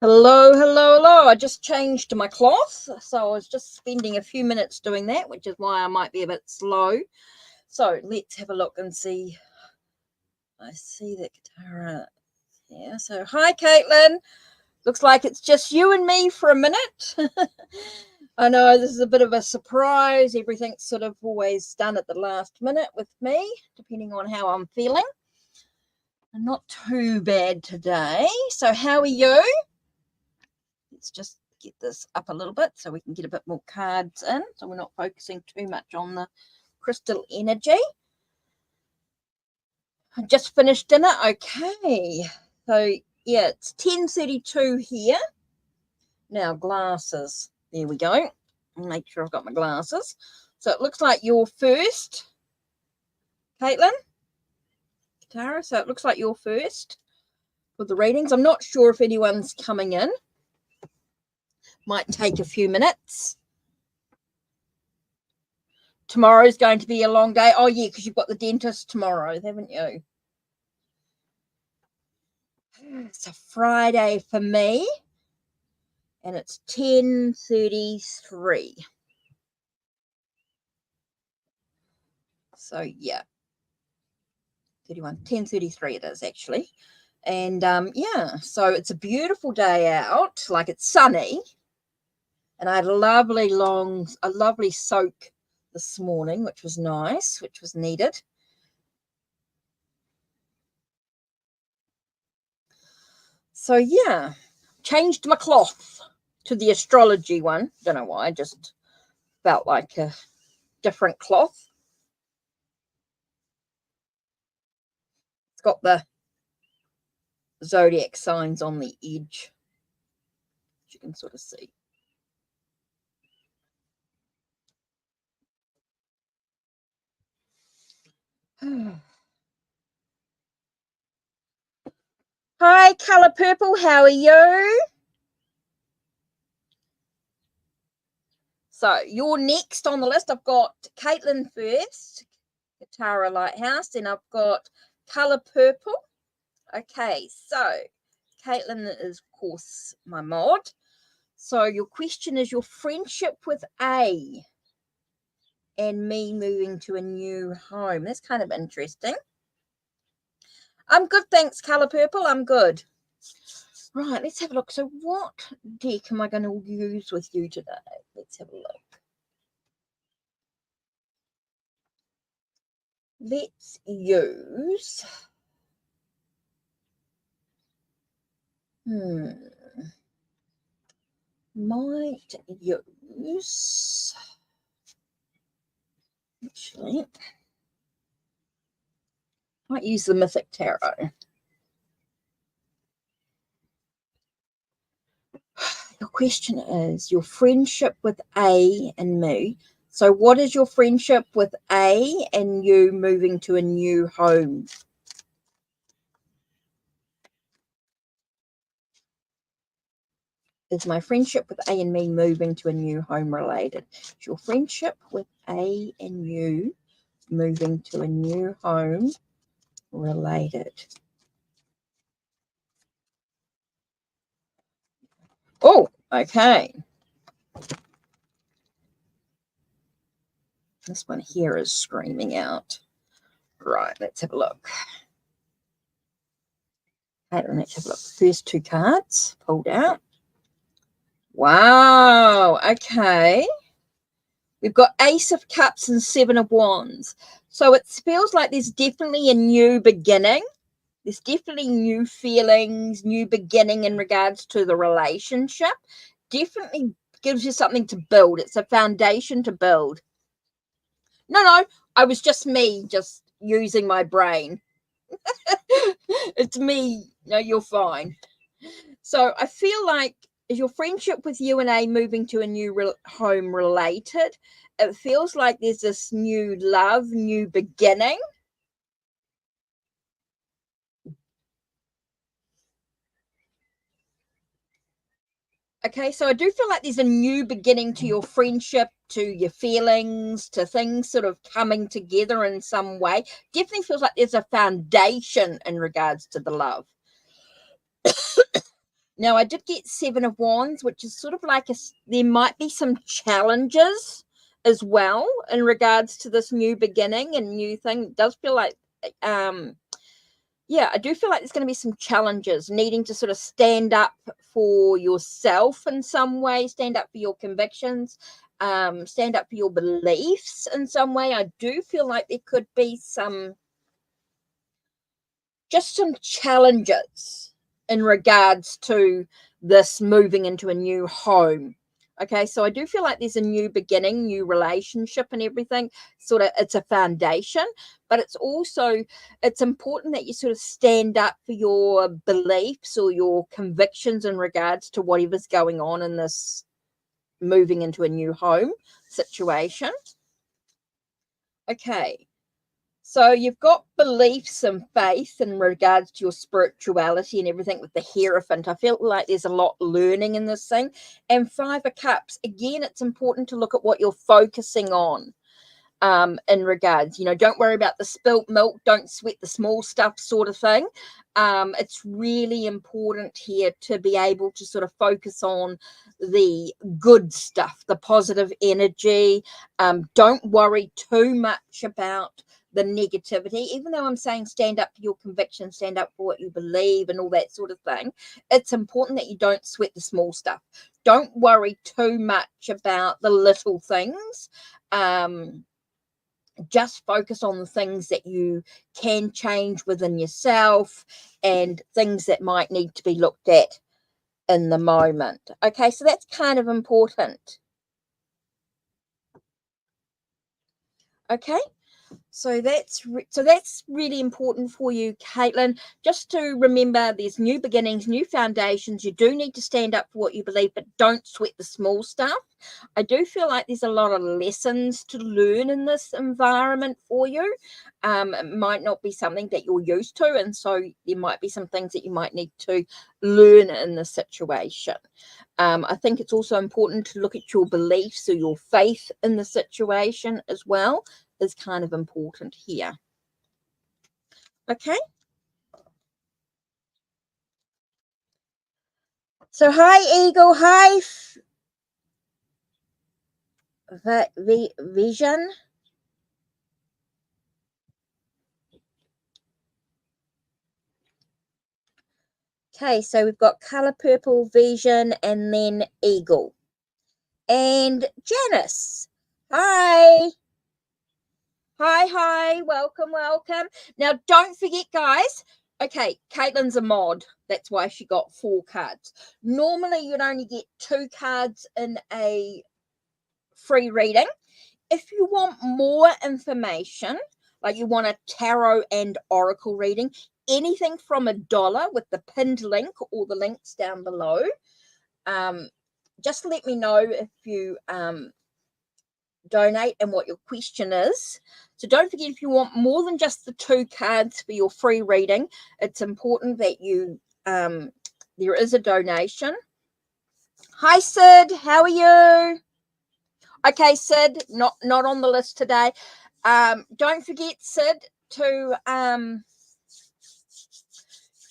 Hello, hello, hello. I just changed my cloth, so I was just spending a few minutes doing that, which is why I might be a bit slow. So let's have a look and see. I see that Katara. Yeah, so hi, Caitlin. Looks like it's just you and me for a minute. I know this is a bit of a surprise. Everything's sort of always done at the last minute with me, depending on how I'm feeling. I'm not too bad today. So how are you? Let's just get this up a little bit so we can get a bit more cards in, so we're not focusing too much on the crystal energy. I just finished dinner. Okay, so yeah, it's 10:32 here. Now glasses, there we go. Make sure I've got my glasses. So it looks like you're first, Caitlin, Tara. So it looks like you're first for the readings. I'm not sure if anyone's coming in. Might take a few minutes. Tomorrow's going to be a long day. Oh, yeah, because you've got the dentist tomorrow, haven't you? It's a Friday for me, and it's 10:33. So, yeah, 10:33 it is, actually. And, yeah, so it's a beautiful day out. Like, it's sunny. And I had a lovely soak this morning, which was nice, which was needed. So, yeah, changed my cloth to the astrology one. Don't know why, just felt like a different cloth. It's got the zodiac signs on the edge, which you can sort of see. Hi, Colour Purple, how are you? So you're next on the list. I've got Caitlin first, Katara Lighthouse, and I've got Colour Purple. Okay, so Caitlin is, of course, my mod. So your question is your friendship with A and me moving to a new home. That's kind of interesting. I'm good, thanks, Colour Purple. I'm good. Right, let's have a look. So what deck am I going to use with you today? Let's have a look. Let's use... Might use... Actually, might use the Mythic Tarot. Your question is your friendship with A and me. So what is your friendship with A and you moving to a new home? Is my friendship with A and me moving to a new home related? Is your friendship with A and you moving to a new home related? Oh, okay. This one here is screaming out. Right, let's have a look. Let's have a look. First two cards pulled out. Wow, okay. We've got Ace of Cups and Seven of Wands. So it feels like there's definitely a new beginning. There's definitely new feelings, new beginning in regards to the relationship. Definitely gives you something to build. It's a foundation to build. No, I was just me, just using my brain. It's me. No, you're fine. So I feel like, is your friendship with you and A moving to a new home related? It feels like there's this new love, new beginning. Okay, so I do feel like there's a new beginning to your friendship, to your feelings, to things sort of coming together in some way. Definitely feels like there's a foundation in regards to the love. Now, I did get 7 of Wands, which is sort of like there might be some challenges as well in regards to this new beginning and new thing. It does feel like, yeah, I do feel like there's going to be some challenges, needing to sort of stand up for yourself in some way, stand up for your convictions, stand up for your beliefs in some way. I do feel like there could be just some challenges in regards to this moving into a new home. Okay, so I do feel like there's a new beginning, new relationship and everything. Sort of, it's a foundation, but it's important that you sort of stand up for your beliefs or your convictions in regards to whatever's going on in this moving into a new home situation. Okay. So you've got beliefs and faith in regards to your spirituality and everything with the Hierophant. I feel like there's a lot learning in this thing. And 5 of Cups, again, it's important to look at what you're focusing on in regards, don't worry about the spilt milk, don't sweat the small stuff sort of thing. It's really important here to be able to sort of focus on the good stuff, the positive energy. Don't worry too much about the negativity, even though I'm saying stand up for your conviction, stand up for what you believe and all that sort of thing. It's important that you don't sweat the small stuff. Don't worry too much about the little things. Just focus on the things that you can change within yourself and things that might need to be looked at in the moment. Okay, so that's kind of important. Okay. So that's really important for you, Caitlin. Just to remember, there's new beginnings, new foundations. You do need to stand up for what you believe, but don't sweat the small stuff. I do feel like there's a lot of lessons to learn in this environment for you. It might not be something that you're used to, and so there might be some things that you might need to learn in the situation. I think it's also important to look at your beliefs or your faith in the situation as well. Is kind of important here. Okay. So hi Eagle, hi Vision. Okay, so we've got Color Purple, Vision, and then Eagle. And Janice. Hi. Hi, welcome. Now, don't forget, guys. Okay, Caitlin's a mod. That's why she got 4 cards. Normally, you'd only get 2 cards in a free reading. If you want more information, like you want a tarot and oracle reading, anything from $1 with the pinned link or the links down below, just let me know if you donate and what your question is. So don't forget, if you want more than just the 2 cards for your free reading, it's important that you there is a donation. Hi Sid, how are you? Okay, Sid, not on the list today. Don't forget, Sid, to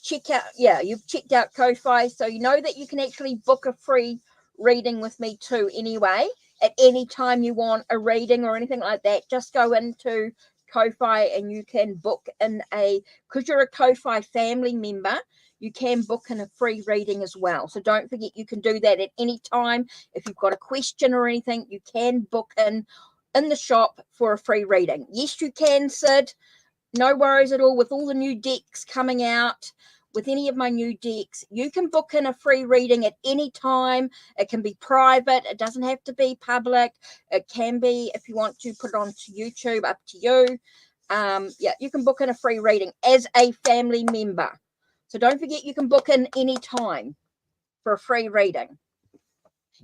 check out, you've checked out Ko-Fi, so you know that you can actually book a free reading with me too anyway. At any time you want a reading or anything like that, just go into Ko-Fi and you can book in because you're a Ko-Fi family member, you can book in a free reading as well. So don't forget, you can do that at any time. If you've got a question or anything, you can book in the shop for a free reading. Yes, you can, Sid. No worries at all. With all the new decks coming out, with any of my new decks, you can book in a free reading at any time. It can be private. It doesn't have to be public. It can be, if you want to put it onto YouTube, up to you. You can book in a free reading as a family member. So don't forget, you can book in any time for a free reading.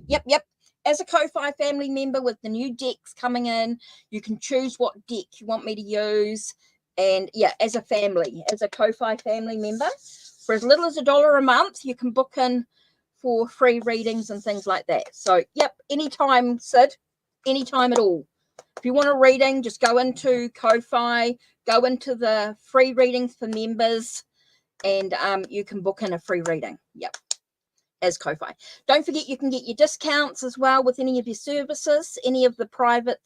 Yep. As a Ko-Fi family member with the new decks coming in, you can choose what deck you want me to use. And as a family, as a Ko-Fi family member, for as little as $1 a month, you can book in for free readings and things like that. So, anytime, Sid, anytime at all. If you want a reading, just go into Ko-Fi, go into the free readings for members, and you can book in a free reading. Yep. as Ko-Fi. Don't forget you can get your discounts as well with any of your services, any of the private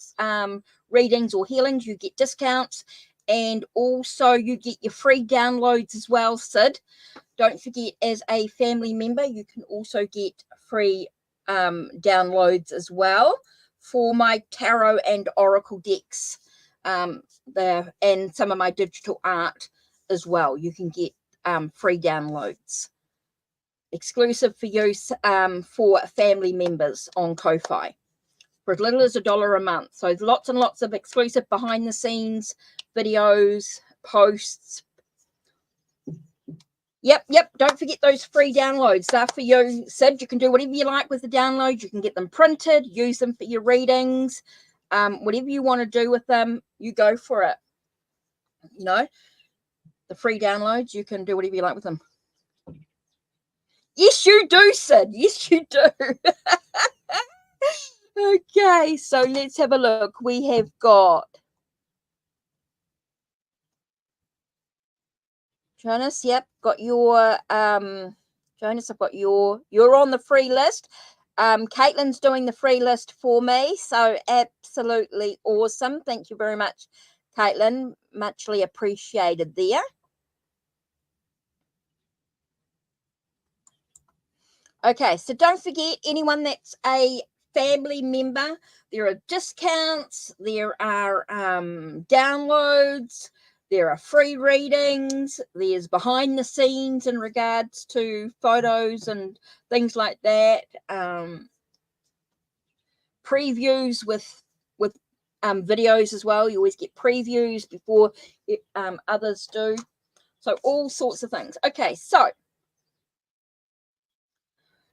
readings or healings, you get discounts. And also you get your free downloads as well, Sid. Don't forget, as a family member, you can also get free downloads as well for my tarot and oracle decks there, and some of my digital art as well. You can get free downloads exclusive for use for family members on Ko-Fi for as little as $1 a month. So lots and lots of exclusive behind the scenes videos, posts. Yep. Don't forget those free downloads. They're for you, Sid. You can do whatever you like with the downloads. You can get them printed, use them for your readings. Whatever you want to do with them, you go for it. You know, the free downloads, you can do whatever you like with them. Yes, you do, Sid. Yes, you do. Okay, so let's have a look. We have got Jonas. Yep, got your Jonas. I've got you're on the free list. Caitlin's doing the free list for me, so absolutely awesome. Thank you very much, Caitlin. Muchly appreciated there. Okay, so don't forget, anyone that's a family member, there are discounts, there are downloads, there are free readings, there's behind the scenes in regards to photos and things like that, previews with videos as well. You always get previews before others do, so all sorts of things. Okay, so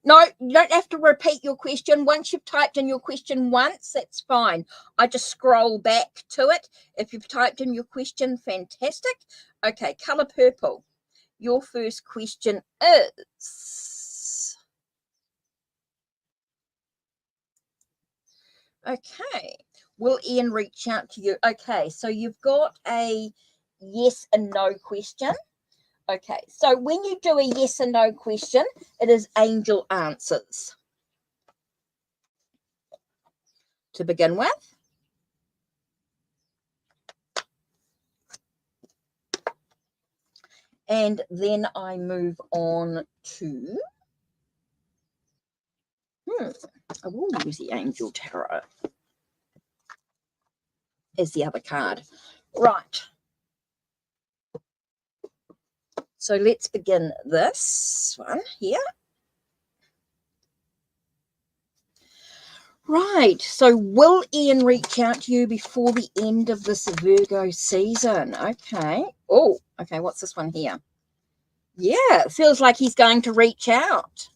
no, you don't have to repeat your question. Once you've typed in your question once, that's fine. I just scroll back to it. If you've typed in your question, fantastic. Okay, color purple. Your first question is... Okay, will Ian reach out to you? Okay, so you've got a yes and no question. Okay, so when you do a yes and no question, it is angel answers to begin with. And then I move on to... I will use the Angel Tarot as the other card. Right. So let's begin this one here. Right. So will Ian reach out to you before the end of this Virgo season? Okay. Oh, okay. What's this one here? Yeah, it feels like he's going to reach out.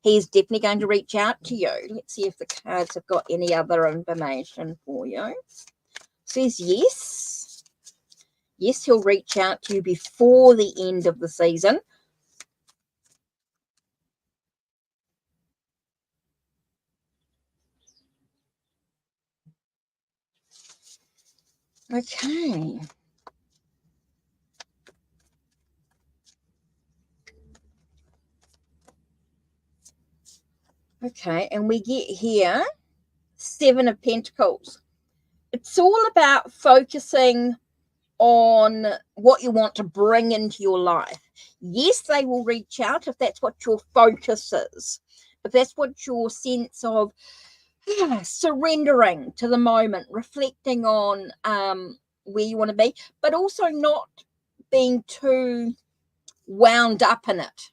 He's definitely going to reach out to you. Let's see if the cards have got any other information for you. Says yes. Yes, he'll reach out to you before the end of the season. Okay. Okay, and we get here 7 of Pentacles. It's all about focusing on what you want to bring into your life. Yes, they will reach out if that's what your focus is. If that's what your sense of surrendering to the moment, reflecting on where you want to be, but also not being too wound up in it.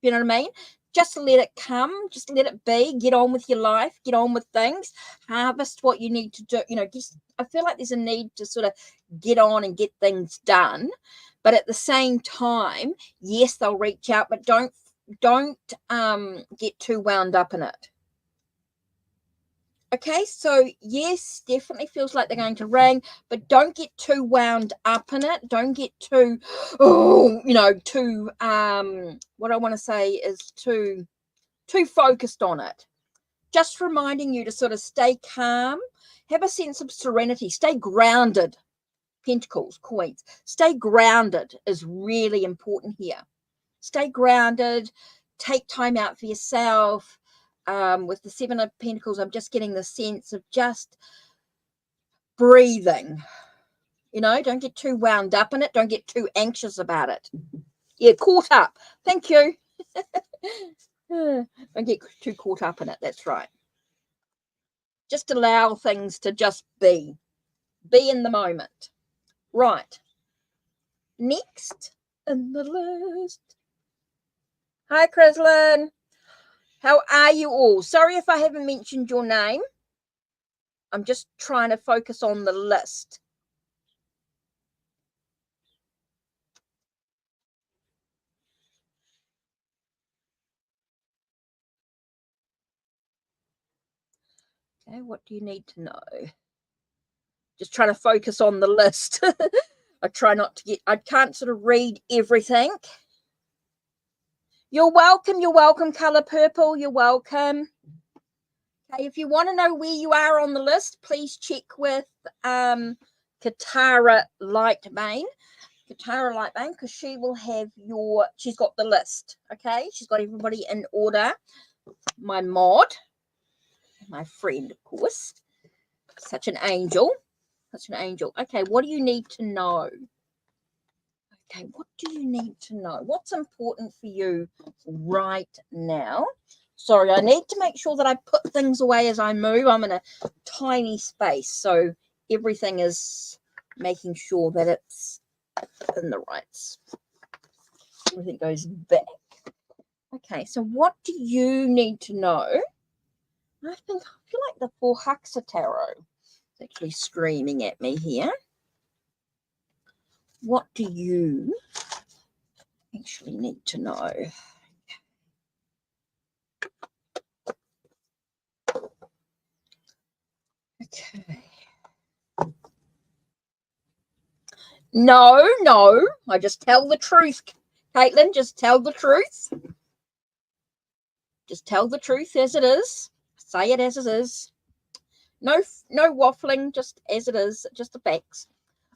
You know what I mean? Just let it come, just let it be, get on with your life, get on with things, harvest what you need to do. You know, just I feel like there's a need to sort of get on and get things done. But at the same time, yes, they'll reach out, but don't get too wound up in it. Okay, so yes, definitely feels like they're going to ring, but don't get too wound up in it. Don't get too, too, what I want to say is too focused on it. Just reminding you to sort of stay calm, have a sense of serenity, stay grounded. Pentacles, Queens, stay grounded is really important here. Stay grounded. take time out for yourself. With the Seven of Pentacles, I'm just getting the sense of just breathing. You know, don't get too wound up in it. Don't get too anxious about it. Yeah, caught up. Thank you. Don't get too caught up in it. That's right. Just allow things to just be. Be in the moment. Right. Next in the list. Hi, Crislin. How are you all? Sorry if I haven't mentioned your name. I'm just trying to focus on the list. Okay, what do you need to know? Just trying to focus on the list. I try not to get, I can't sort of read everything. You're welcome, Color Purple, you're welcome. Okay, if you want to know where you are on the list, please check with Katara Lightbane. Katara Lightbane, because she will have she's got the list, okay? She's got everybody in order. My mod, my friend, of course. Such an angel. Such an angel. Okay, what do you need to know? Okay, what do you need to know? What's important for you right now? Sorry, I need to make sure that I put things away as I move. I'm in a tiny space, so everything is making sure that it's in the right spot. Everything goes back. Okay, so what do you need to know? I feel like the Four Huxa Tarot is actually screaming at me here. What do you actually need to know? Okay. No, I just tell the truth, Caitlin. Just tell the truth. Just tell the truth as it is. Say it as it is. No waffling, just as it is, just the facts.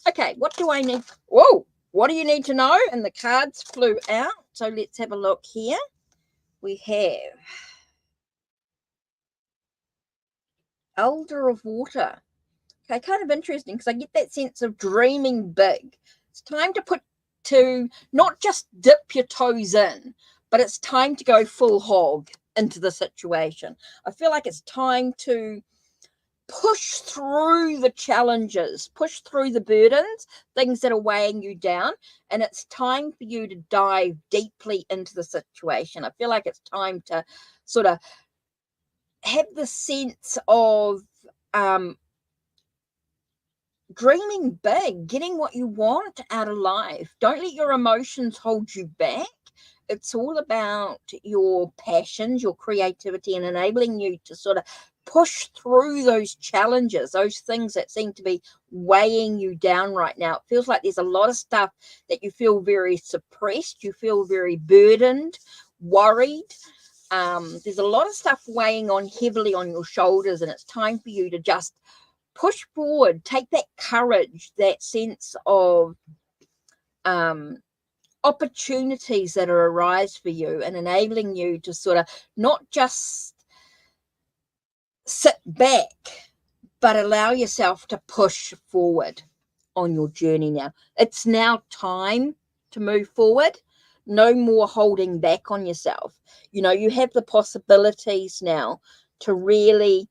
Okay, what do I need? Whoa, what do you need to know? And the cards flew out. So let's have a look here. We have Elder of Water. Okay, kind of interesting because I get that sense of dreaming big. It's time to not just dip your toes in, but it's time to go full hog into the situation. I feel like it's time to push through the challenges, push through the burdens, things that are weighing you down, and it's time for you to dive deeply into the situation. I feel like it's time to sort of have the sense of dreaming big, getting what you want out of life. Don't let your emotions hold you back. It's all about your passions, your creativity, and enabling you to sort of push through those challenges, those things that seem to be weighing you down right now. It feels like there's a lot of stuff that you feel very suppressed, you feel very burdened, worried. There's a lot of stuff weighing on heavily on your shoulders, and it's time for you to just push forward, take that courage, that sense of opportunities that are arise for you, and enabling you to sort of not just sit back, but allow yourself to push forward on your journey now. It's now time to move forward. No more holding back on yourself. You know, you have the possibilities now to really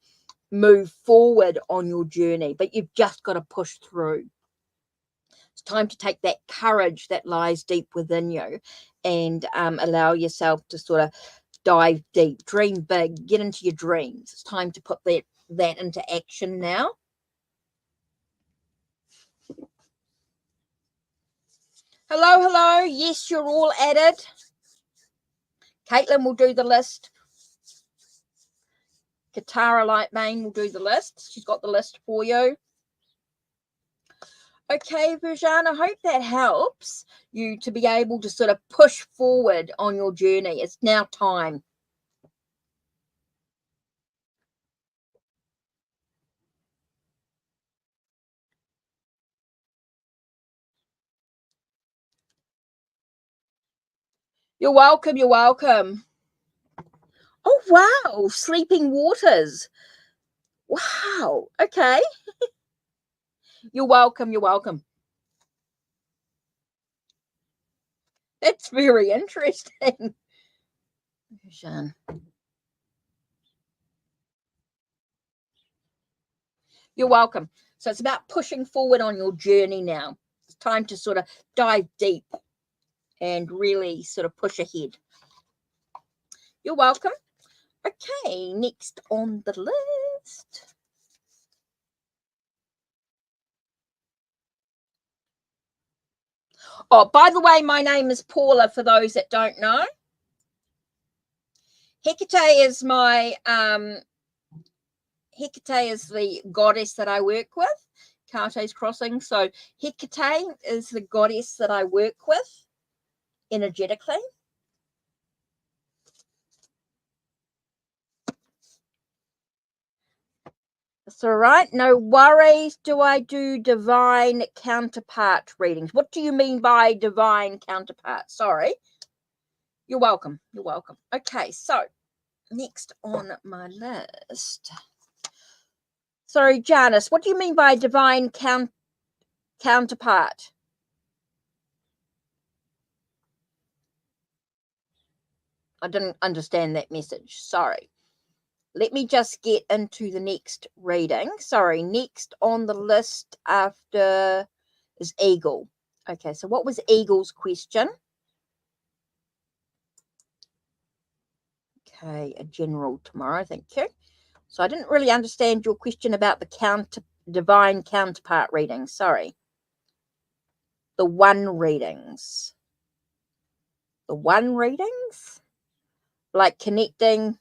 move forward on your journey, but you've just got to push through. It's time to take that courage that lies deep within you and allow yourself to sort of dive deep, dream big, get into your dreams. It's time to put that into action now. Hello. Yes, you're all added. Caitlin will do the list. Katara Lightbane will do the list. She's got the list for you. Okay, Virjan, I hope that helps you to be able to sort of push forward on your journey. It's now time. You're welcome. Oh, wow. Sleeping waters. Wow. Okay. You're welcome. You're welcome. That's very interesting. Jean. You're welcome. So it's about pushing forward on your journey now. It's time to sort of dive deep and really sort of push ahead. You're welcome. Okay, next on the list. Oh, by the way, my name is Paula, for those that don't know. Hecate is my Hecate is the goddess that I work with. Carte's crossing. So Hecate is the goddess that I work with energetically. That's all right. No worries. Do I do divine counterpart readings? What do you mean by divine counterpart? Sorry. You're welcome. You're welcome. Okay, so next on my list. Sorry, Janice, what do you mean by divine counterpart? I didn't understand that message. Sorry. Let me just get into the next reading. Sorry, next on the list after is Eagle. Okay, so what was Eagle's question? Okay, a general tomorrow, thank you. So I didn't really understand your question about the divine counterpart reading. Sorry. The one readings. The one readings? Like connecting.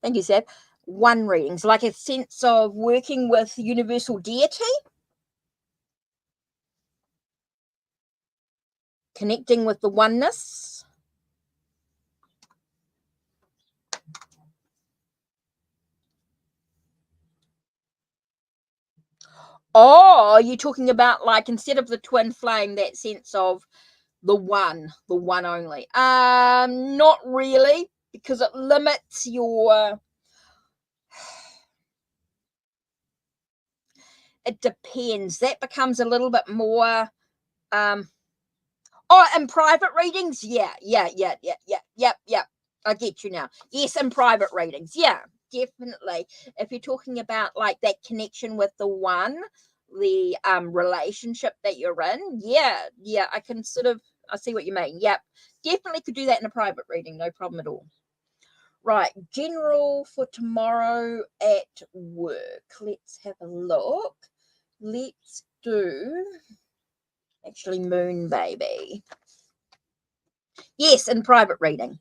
Thank you, Seb. One readings, like a sense of working with universal deity. Connecting with the oneness. Oh, are you talking about like instead of the twin flame, that sense of the one only? Not really, because it limits your. It depends. That becomes a little bit more. Oh, in private readings, yeah. I get you now. Yes, in private readings, yeah, definitely. If you're talking about like that connection with the one, the relationship that you're in, yeah, I can sort of I see what you mean. Yep, definitely could do that in a private reading, no problem at all. Right, general for tomorrow at work. Let's have a look. Let's do actually moon baby. Yes, in private reading.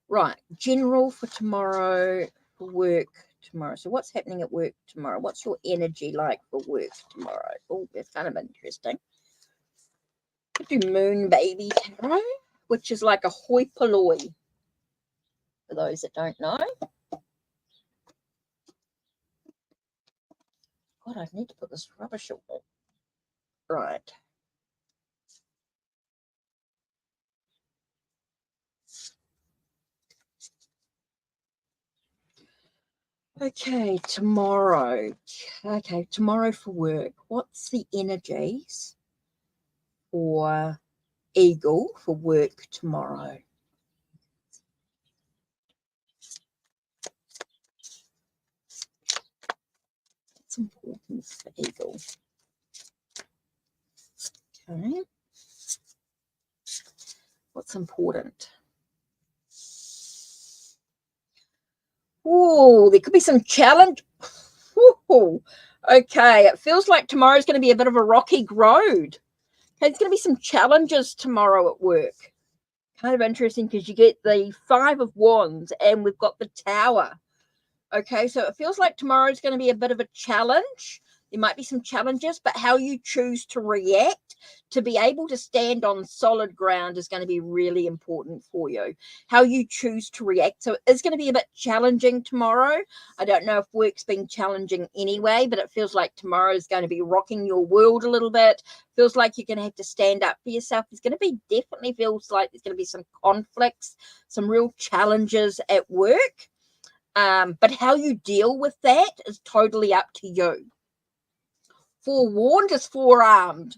Right, general for tomorrow, for work tomorrow. So what's happening at work tomorrow? What's your energy like for work tomorrow? Oh, that's kind of interesting. I do moon baby tarot, which is like a hoi polloi, for those that don't know. God, I need to put this rubbish away. Right. Okay, tomorrow. Okay, tomorrow for work. What's the energies for Eagle for work tomorrow? What's important for Eagle? Okay. What's important? Oh, there could be some challenge. Ooh, okay, it feels like tomorrow's going to be a bit of a rocky road. Okay, there's going to be some challenges tomorrow at work. Kind of interesting because you get the 5 of Wands and we've got the Tower. Okay, so it feels like tomorrow's going to be a bit of a challenge. There might be some challenges, but how you choose to react to be able to stand on solid ground is going to be really important for you. How you choose to react. So it's going to be a bit challenging tomorrow. I don't know if work's been challenging anyway, but it feels like tomorrow is going to be rocking your world a little bit. Feels like you're going to have to stand up for yourself. There's going to be, definitely feels like there's going to be some conflicts, some real challenges at work. But how you deal with that is totally up to you. Forewarned is forearmed.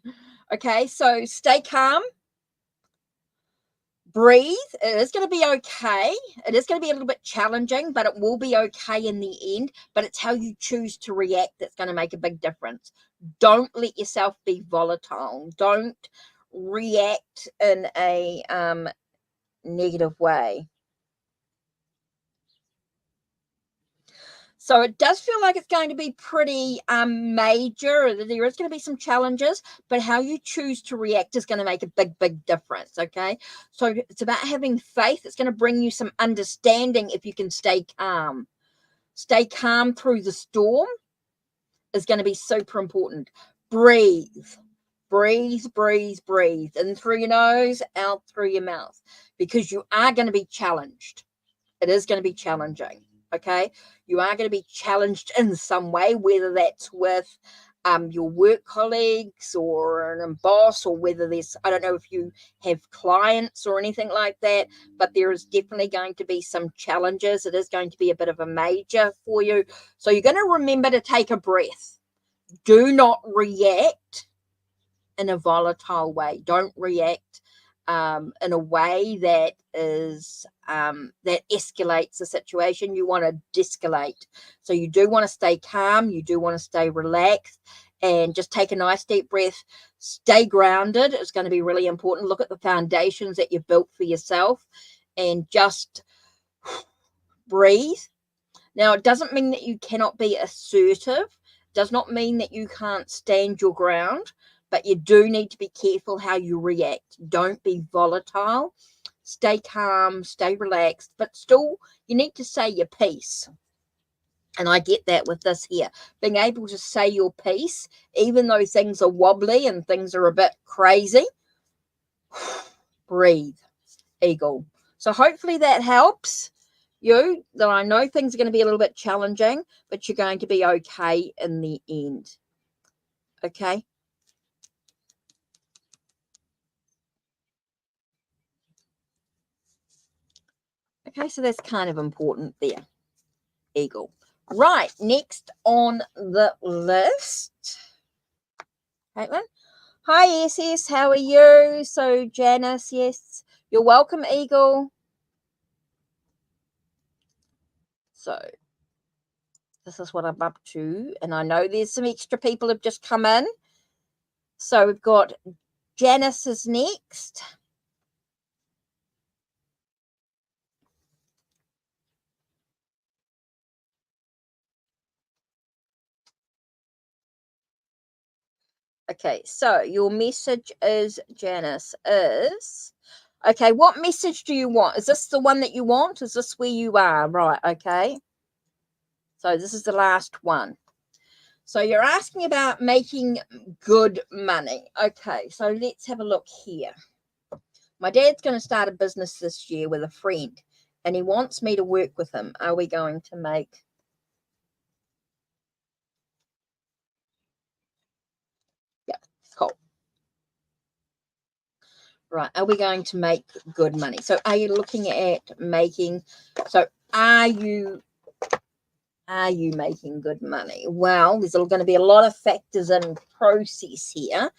Okay, so stay calm. Breathe. It is going to be okay. It is going to be a little bit challenging, but it will be okay in the end. But it's how you choose to react that's going to make a big difference. Don't let yourself be volatile. Don't react in a negative way. So it does feel like it's going to be pretty major. There is going to be some challenges, but how you choose to react is going to make a big, big difference, okay? So it's about having faith. It's going to bring you some understanding if you can stay calm. Stay calm through the storm is going to be super important. Breathe. Breathe, breathe, breathe. In through your nose, out through your mouth, because you are going to be challenged. It is going to be challenging. Okay, you are going to be challenged in some way, whether that's with your work colleagues or a boss, or whether there's, I don't know if you have clients or anything like that, but there is definitely going to be some challenges. It is going to be a bit of a major for you. So you're going to remember to take a breath. Do not react in a volatile way. Don't react in a way that is that escalates the situation. You want to de-escalate. So you do want to stay calm. You do want to stay relaxed, and just take a nice deep breath. Stay grounded. It's going to be really important. Look at the foundations that you've built for yourself, and just breathe. Now, it doesn't mean that you cannot be assertive. It does not mean that you can't stand your ground. But you do need to be careful how you react. Don't be volatile. Stay calm, stay relaxed, but still you need to say your piece. And I get that with this here. Being able to say your piece, even though things are wobbly and things are a bit crazy. Breathe, eagle. So hopefully that helps you. That I know things are going to be a little bit challenging, but you're going to be okay in the end. Okay? Okay, so that's kind of important there, eagle. Right, next on the list, Caitlin. Hi, yes, how are you? So, Janice, yes, you're welcome, eagle. So, this is what I'm up to, and I know there's some extra people have just come in. So, we've got Janice is next. Okay, so your message is, Janice, is, okay, what message do you want? Is this the one that you want? Is this where you are? Right, okay. So this is the last one. So you're asking about making good money. Okay, so let's have a look here. My dad's going to start a business this year with a friend, and he wants me to work with him. Are we going to make... Yeah, cool. Right, are we going to make good money? So are you looking at making... So are you making good money? Well, there's going to be a lot of factors in process here,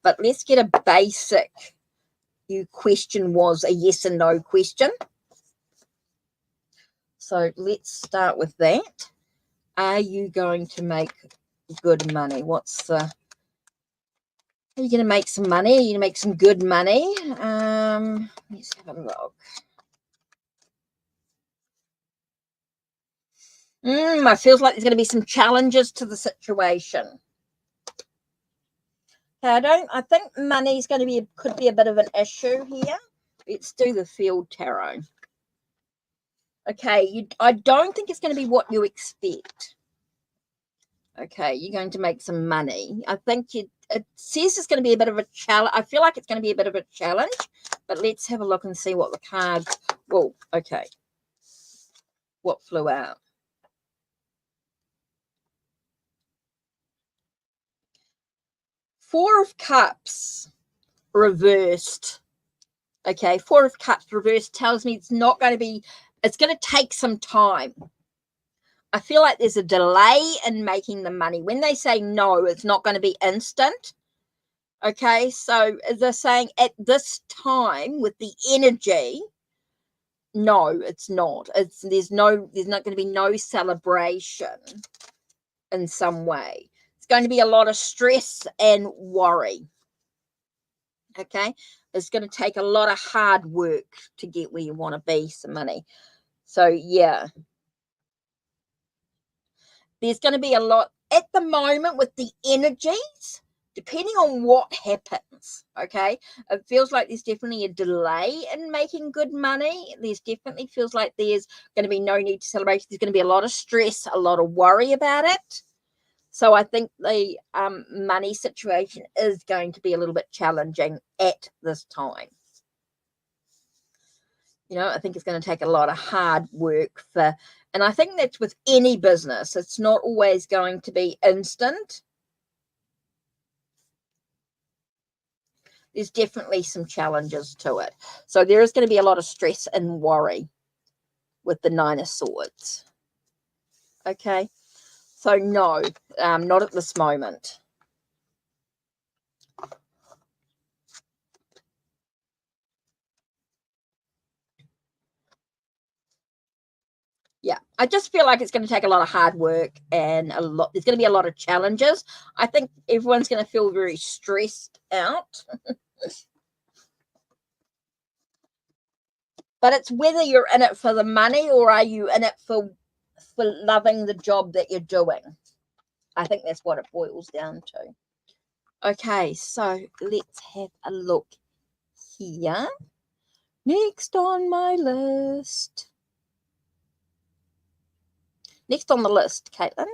but let's get a basic... Your question was a yes and no question. So let's start with that. Are you going to make good money? What's the... Are you going to make some money? Are you going to make some good money? Let's have a look. I feel like there's going to be some challenges to the situation. Okay, I think money is going to be, could be a bit of an issue here. Let's do the field tarot. Okay, I don't think it's going to be what you expect. Okay, you're going to make some money. I think it says it's going to be a bit of a challenge. I feel like it's going to be a bit of a challenge, but let's have a look and see what the cards. Well, okay. What flew out? Four of Cups reversed. Okay, Four of Cups reversed tells me it's not going to be, it's going to take some time. I feel like there's a delay in making the money. When they say no, it's not going to be instant. Okay, so they're saying at this time with the energy, no, it's not. There's not going to be no celebration in some way. It's going to be a lot of stress and worry. Okay, it's going to take a lot of hard work to get where you want to be, some money. So yeah, there's going to be a lot at the moment with the energies, depending on what happens. Okay, it feels like there's definitely a delay in making good money. There's definitely feels like there's going to be no need to celebrate. There's going to be a lot of stress, a lot of worry about it. So I think the money situation is going to be a little bit challenging at this time. You know, I think it's going to take a lot of hard work for, and I think that's with any business. It's not always going to be instant. There's definitely some challenges to it. So there is going to be a lot of stress and worry with the Nine of Swords. Okay. So no, not at this moment. Yeah, I just feel like it's going to take a lot of hard work and there's going to be a lot of challenges. I think everyone's going to feel very stressed out. But it's whether you're in it for the money or are you in it for loving the job that you're doing. I think that's what it boils down to. Okay, so let's have a look here. Next on my list. Next on the list, Caitlin.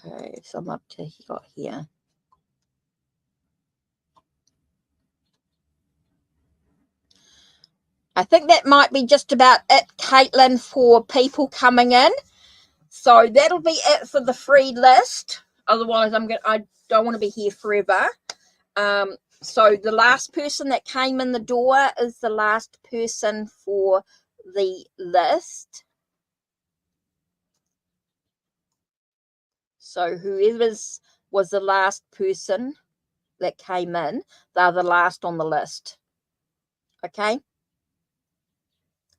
Okay, so I'm up to here. I think that might be just about it, Caitlin, for people coming in. So that'll be it for the free list. Otherwise, I don't want to be here forever. So the last person that came in the door is the last person for the list. So whoever was the last person that came in, they're the last on the list. Okay.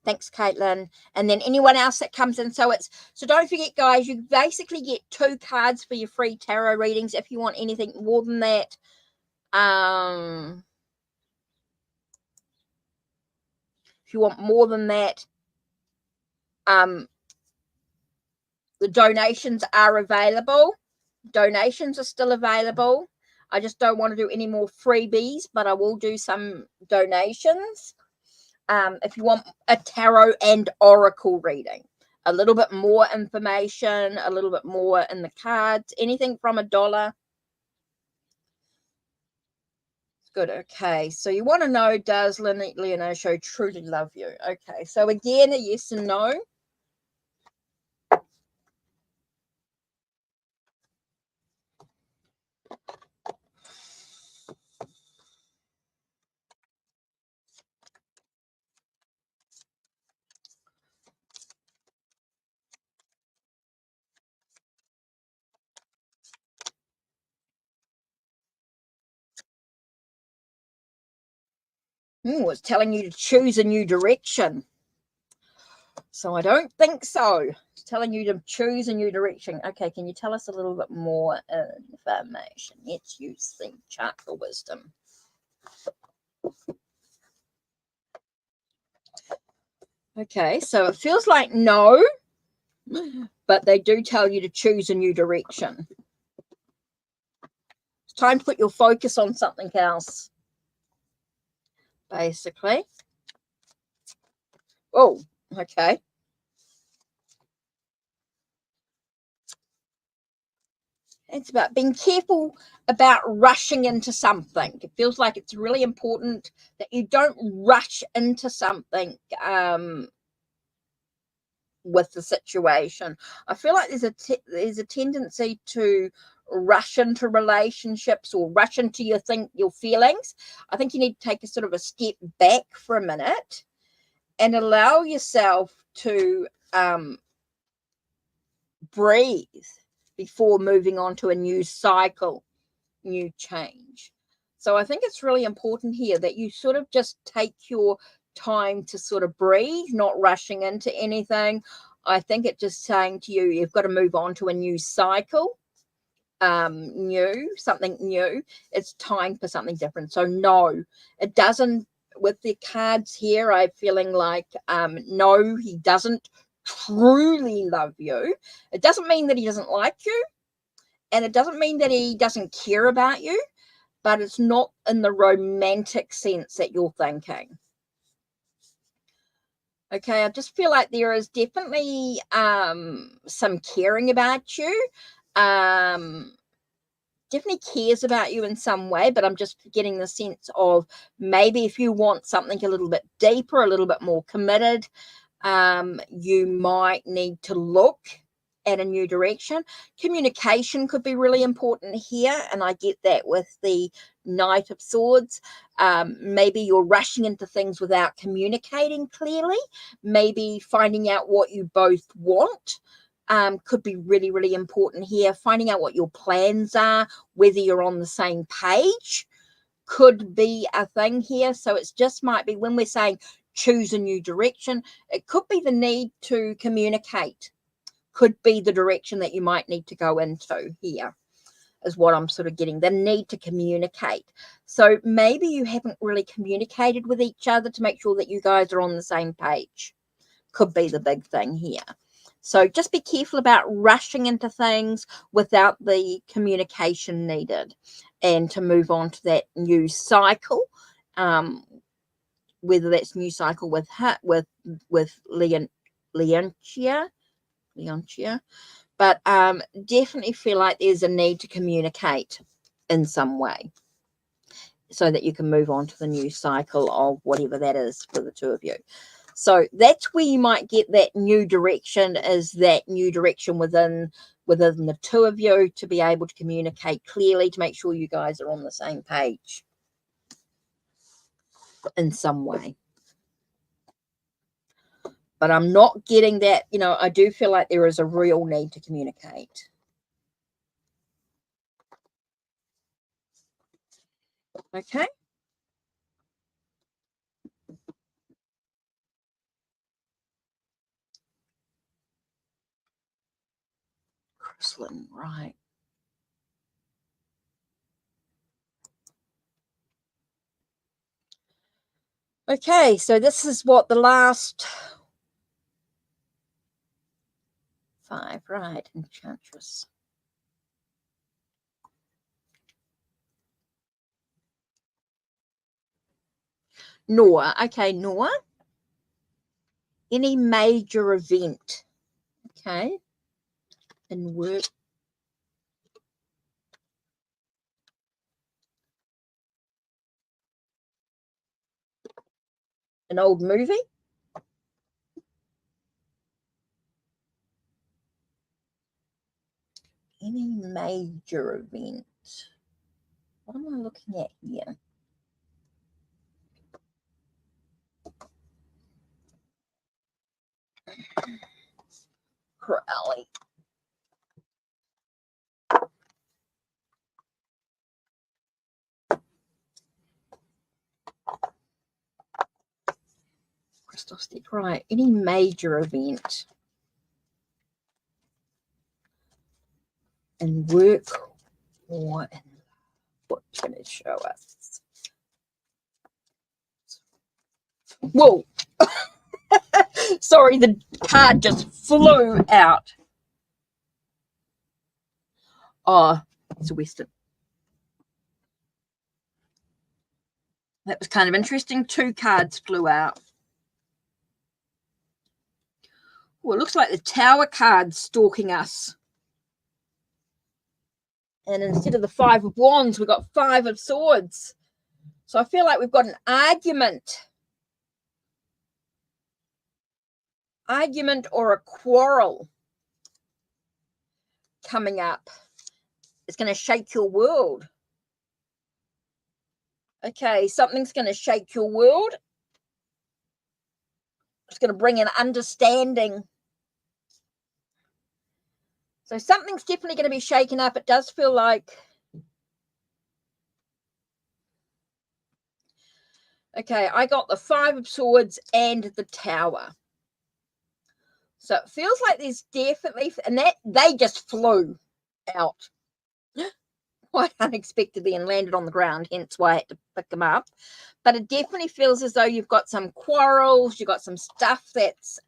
Thanks, Caitlin. And then anyone else that comes in. So don't forget, guys, you basically get 2 cards for your free tarot readings. If you want anything more than that, if you want more than that, the donations are available. Donations are still available. I just don't want to do any more freebies, but I will do some donations. If you want a tarot and oracle reading, a little bit more information, a little bit more in the cards, anything from $1. Good. Okay, so you want to know, does Leonardo truly love you? Okay, so again, a yes and no. It's telling you to choose a new direction. So I don't think so. It's telling you to choose a new direction. Okay, can you tell us a little bit more information? Let's use the chart for wisdom. Okay, so it feels like no, but they do tell you to choose a new direction. It's time to put your focus on something else, basically. Oh, okay. It's about being careful about rushing into something. It feels like it's really important that you don't rush into something with the situation. I feel like there's a tendency to rush into relationships or rush into your feelings. I think you need to take a sort of a step back for a minute and allow yourself to breathe before moving on to a new cycle, new change. So I think it's really important here that you sort of just take your time to sort of breathe, not rushing into anything. I think it's just saying to you, you've got to move on to a new cycle, something new. It's time for something different. So no, it doesn't. With the cards here, I'm feeling like no, he doesn't truly love you. It doesn't mean that he doesn't like you, and it doesn't mean that he doesn't care about you, but it's not in the romantic sense that you're thinking. Okay, I just feel like there is definitely some caring about you. Definitely cares about you in some way, but I'm just getting the sense of maybe if you want something a little bit deeper, a little bit more committed, you might need to look at a new direction. Communication could be really important here, and I get that with the Knight of Swords. Maybe you're rushing into things without communicating clearly. Maybe finding out what you both want could be really, really important here. Finding out what your plans are, whether you're on the same page, could be a thing here. So it's just might be when we're saying choose a new direction, it could be the need to communicate, could be the direction that you might need to go into here, is what I'm sort of getting, the need to communicate. So maybe you haven't really communicated with each other to make sure that you guys are on the same page. Could be the big thing here. So just be careful about rushing into things without the communication needed, and to move on to that new cycle, whether that's new cycle with Leontia, but definitely feel like there's a need to communicate in some way so that you can move on to the new cycle of whatever that is for the two of you. So that's where you might get that new direction, is that new direction within the two of you, to be able to communicate clearly, to make sure you guys are on the same page in some way. But I'm not getting that, I do feel like there is a real need to communicate. Okay. Crystalline, right. Okay, so this is what the last 5, right? Enchantress. Noah. Okay, Noah. Any major event. Okay. In work. An old movie. Any major event. What am I looking at here? Crowley. Crystal stick, right. Any major event in work or in what can it show us? Whoa. Sorry, the card just flew out. Oh, it's a Western. That was kind of interesting. 2 cards flew out. Well, it looks like the Tower card's stalking us. And instead of the Five of Wands, we've got Five of Swords. So I feel like we've got an argument or a quarrel coming up. It's going to shake your world. Okay, something's going to shake your world. It's going to bring an understanding. So something's definitely going to be shaken up. It does feel like... Okay, I got the Five of Swords and the Tower. So it feels like there's definitely... And that they just flew out quite unexpectedly and landed on the ground, hence why I had to pick them up. But it definitely feels as though you've got some quarrels, you've got some stuff that's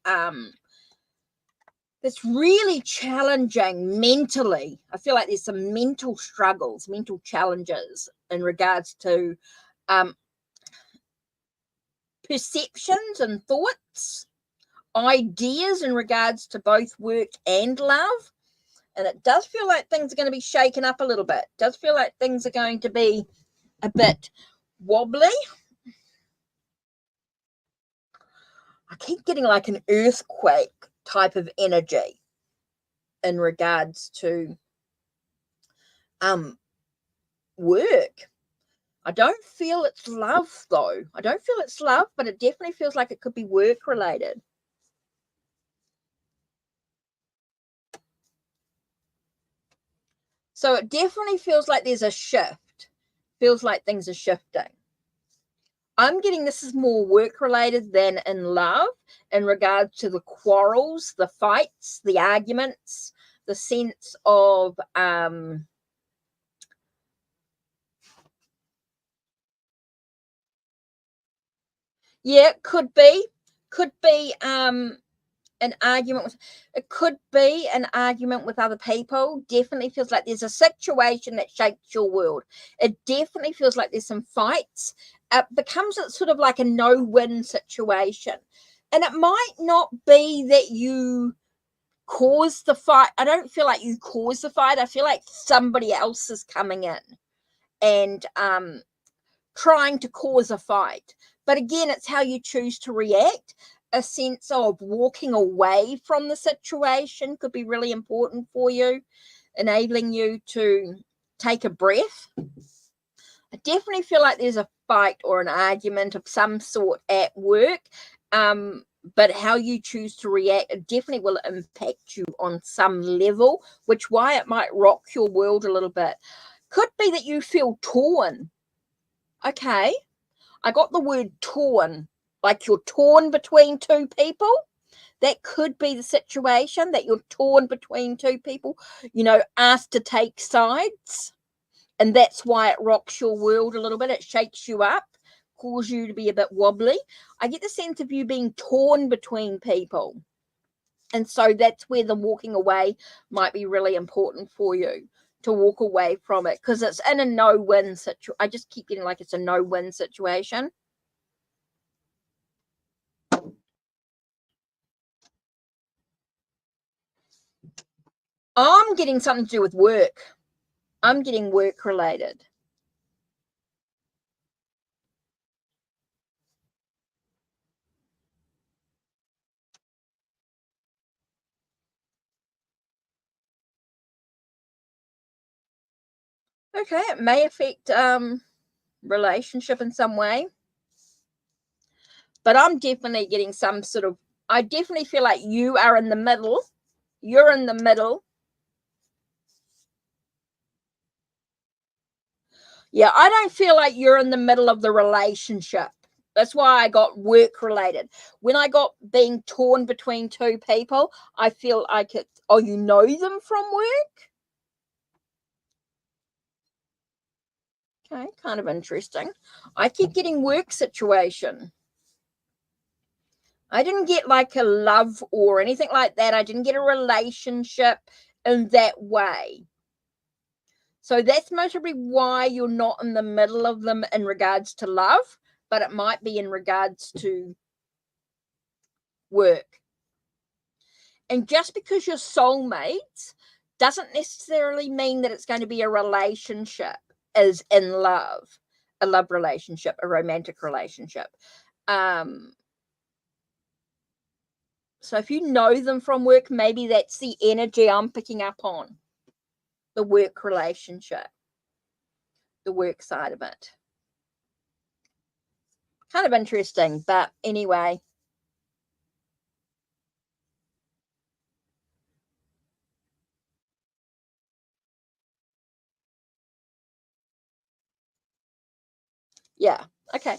really challenging mentally. I feel like there's some mental struggles, mental challenges in regards to perceptions and thoughts, ideas in regards to both work and love. And it does feel like things are going to be shaken up a little bit. It does feel like things are going to be a bit wobbly. I keep getting like an earthquake type of energy in regards to work. I don't feel it's love, though. I don't feel it's love, but it definitely feels like it could be work related. So it definitely feels like there's a shift. Feels like things are shifting. I'm getting this is more work related than in love in regards to the quarrels, the fights, the arguments, the sense of yeah, could be an argument with, it could be an argument with other people. Definitely feels like there's a situation that shakes your world. It definitely feels like there's some fights. It becomes sort of like a no-win situation, and it might not be that you cause the fight. I don't feel like you cause the fight. I feel like somebody else is coming in and trying to cause a fight. But again, it's how you choose to react. A sense of walking away from the situation could be really important for you, enabling you to take a breath. I definitely feel like there's a fight or an argument of some sort at work, but how you choose to react, it definitely will impact you on some level, which why it might rock your world a little bit. Could be that you feel torn. Okay, I got the word torn, like you're torn between two people. That could be the situation, that you're torn between two people, asked to take sides. And that's why it rocks your world a little bit. It shakes you up, causes you to be a bit wobbly. I get the sense of you being torn between people. And so that's where the walking away might be really important for you, to walk away from it, because it's in a no-win situation. I just keep getting like it's a no-win situation. I'm getting something to do with work. I'm getting work related. Okay, it may affect relationship in some way. But I'm definitely getting some sort of, I definitely feel like you are in the middle. You're in the middle. Yeah, I don't feel like you're in the middle of the relationship. That's why I got work related. When I got being torn between two people, I feel like it, oh, you know them from work? Okay, kind of interesting. I keep getting work situation. I didn't get like a love or anything like that. I didn't get a relationship in that way. So that's mostly why you're not in the middle of them in regards to love, but it might be in regards to work. And just because you're soulmates doesn't necessarily mean that it's going to be a relationship as in love, a love relationship, a romantic relationship. So if you know them from work, maybe that's the energy I'm picking up on, the work relationship, the work side of it. Kind of interesting, but anyway. Yeah, okay.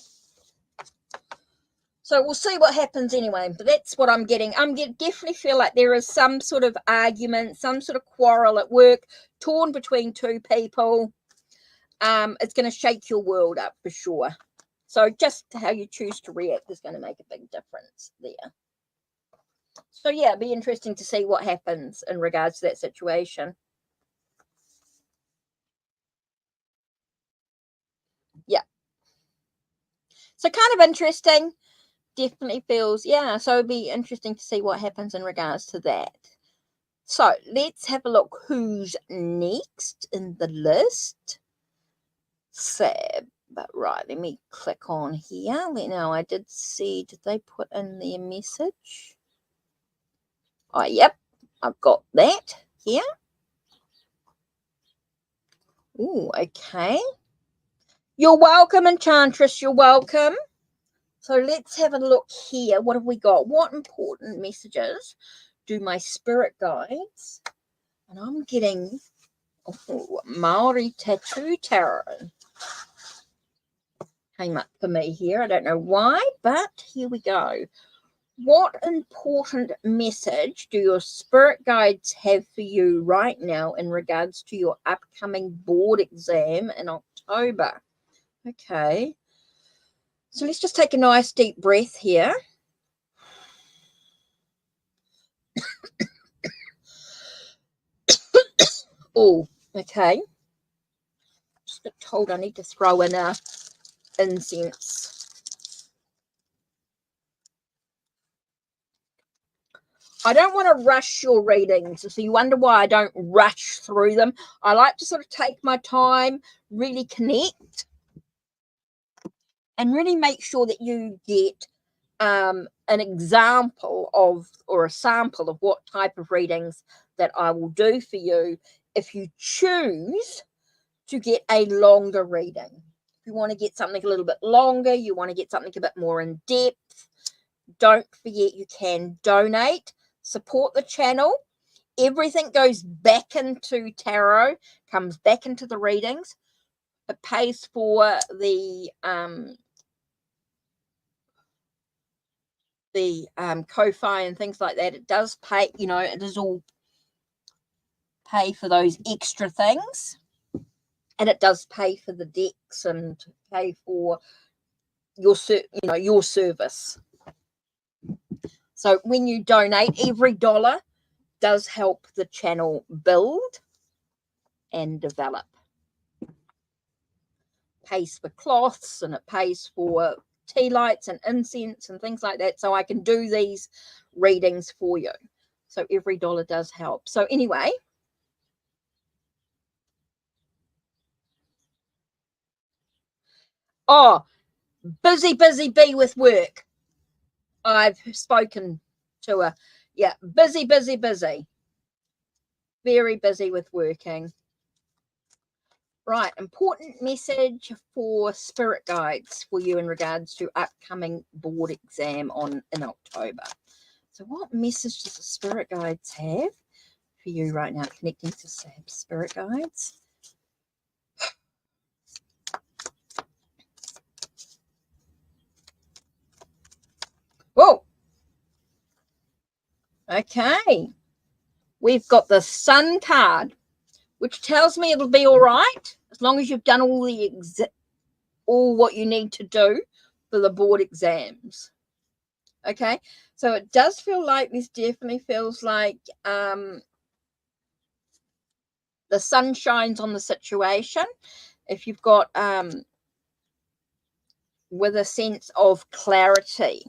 So we'll see what happens anyway, but that's what I'm getting. Definitely feel like there is some sort of argument, some sort of quarrel at work, torn between two people. It's going to shake your world up for sure. So just how you choose to react is going to make a big difference there. So yeah, it'd be interesting to see what happens in regards to that situation. Yeah. So kind of interesting. Definitely feels, yeah, so it'd be interesting to see what happens in regards to that. So let's have a look who's next in the list. Sab. But right, let me click on here. Now I did see, did they put in their message? Oh, yep, I've got that here. Oh, okay. You're welcome, Enchantress. You're welcome. So let's have a look here. What have we got? What important messages do my spirit guides? And I'm getting Maori Tattoo Tarot. Came up for me here. I don't know why, but here we go. What important message do your spirit guides have for you right now in regards to your upcoming board exam in October? Okay. So let's just take a nice deep breath here. Oh, okay. Just got told I need to throw in a incense. I don't want to rush your readings. So you wonder why I don't rush through them. I like to sort of take my time, really connect, and really make sure that you get an example of, or a sample of, what type of readings that I will do for you if you choose to get a longer reading. If you want to get something a little bit longer, you want to get something a bit more in depth, don't forget you can donate, support the channel. Everything goes back into tarot, comes back into the readings. It pays for the Ko-Fi and things like that. It does pay, you know, it does all pay for those extra things, and it does pay for the decks and pay for your, you know, your service. So when you donate, every dollar does help the channel build and develop. Pays for cloths, and it pays for tea lights and incense and things like that, so I can do these readings for you. So every dollar does help. So anyway, oh, busy bee with work. I've spoken to her. Yeah, busy. Very busy with working. Right, important message for spirit guides for you in regards to upcoming board exam in October. So what message does the spirit guides have for you right now, connecting to spirit guides? Whoa. Okay. We've got the Sun card, which tells me it'll be all right as long as you've done all what you need to do for the board exams. Okay, so it does feel like this definitely feels like the sun shines on the situation. If you've got with a sense of clarity,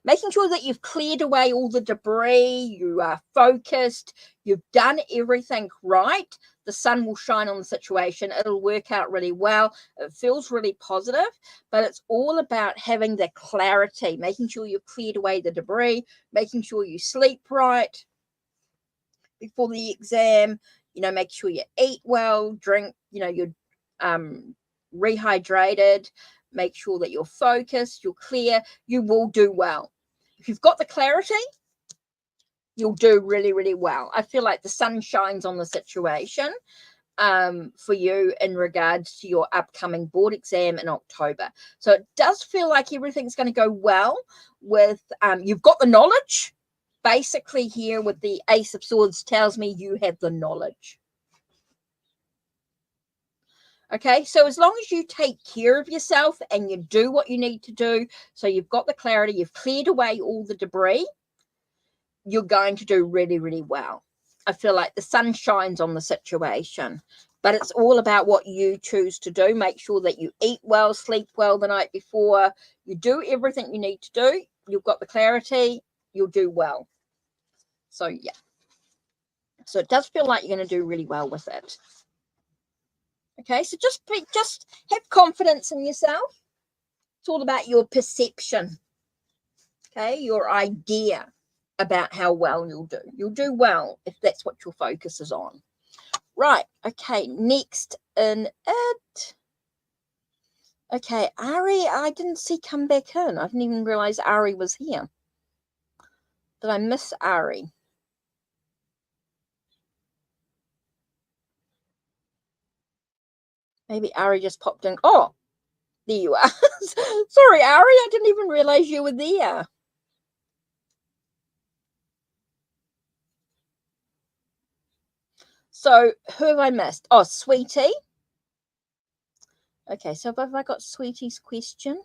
making sure that you've cleared away all the debris, you are focused, you've done everything right. The sun will shine on the situation. It'll work out really well. It feels really positive, but it's all about having the clarity, making sure you've cleared away the debris, making sure you sleep right before the exam, make sure you eat well, drink, you're rehydrated, make sure that you're focused, you're clear, you will do well. If you've got the clarity, you'll do really, really well. I feel like the sun shines on the situation for you in regards to your upcoming board exam in October. So it does feel like everything's going to go well with, you've got the knowledge. Basically here with the Ace of Swords tells me you have the knowledge. Okay, so as long as you take care of yourself and you do what you need to do, so you've got the clarity, you've cleared away all the debris, you're going to do really, really well. I feel like the sun shines on the situation, but it's all about what you choose to do. Make sure that you eat well, sleep well the night before, you do everything you need to do, you've got the clarity, you'll do well. So, yeah. So it does feel like you're going to do really well with it. Okay, so just have confidence in yourself. It's all about your perception. Okay, your idea about how well you'll do. You'll do well if that's what your focus is on. Right, okay, next in it. Okay, Ari, I didn't see come back in. I didn't even realize Ari was here. Did I miss Ari? Maybe Ari just popped in. Oh, there you are. Sorry, Ari, I didn't even realize you were there. So who have I missed? Oh, Sweetie. Okay, so have I got Sweetie's question?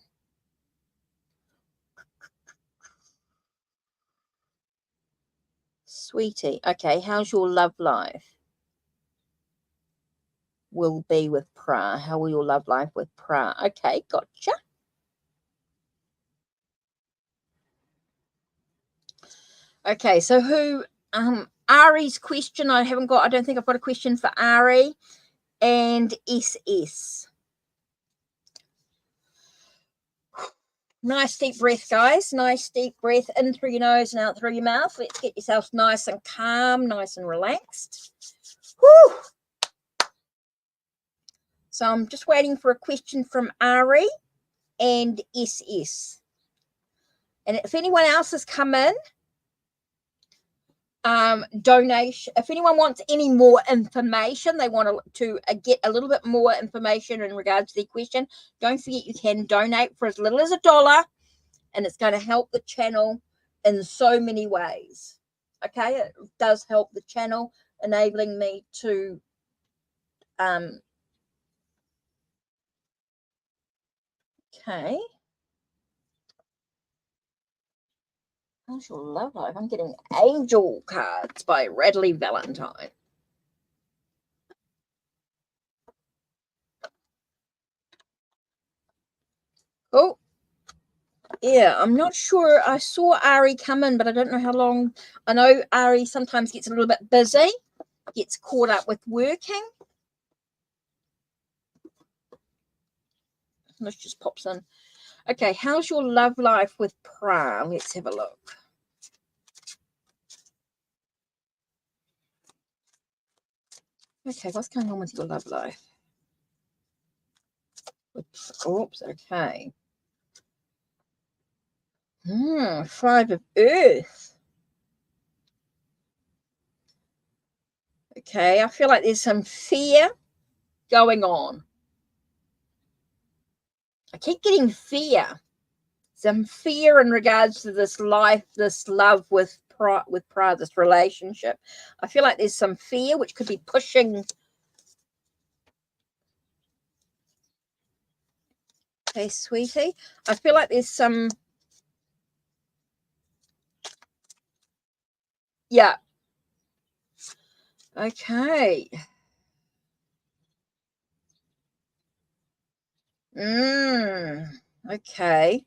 Sweetie, okay, how's your love life? Will be with Pra. How will your love life with Pra? Okay, gotcha. Okay, so who, Ari's question, I don't think I've got a question for Ari, and SS. Nice deep breath, guys. Nice deep breath in through your nose and out through your mouth. Let's get yourself nice and calm, nice and relaxed. Whew. So I'm just waiting for a question from Ari and SS. And if anyone else has come in, donation, if anyone wants any more information, they want to get a little bit more information in regards to the question, don't forget you can donate for as little as $1, and it's going to help the channel in so many ways. Okay, it does help the channel, enabling me to okay. How's your love life? I'm getting angel cards by Radleigh Valentine. Oh, yeah, I'm not sure. I saw Ari come in, but I don't know how long. I know Ari sometimes gets a little bit busy, gets caught up with working. This just pops in. Okay, how's your love life with Pra? Let's have a look. Okay, what's going on with your love life? Oops, okay. 5 of Earth. Okay, I feel like there's some fear going on. I keep getting fear. Some fear in regards to this life, this love with Pra, this relationship. I feel like there's some fear which could be pushing. Okay, sweetie. I feel like there's some. Yeah. Okay. Okay.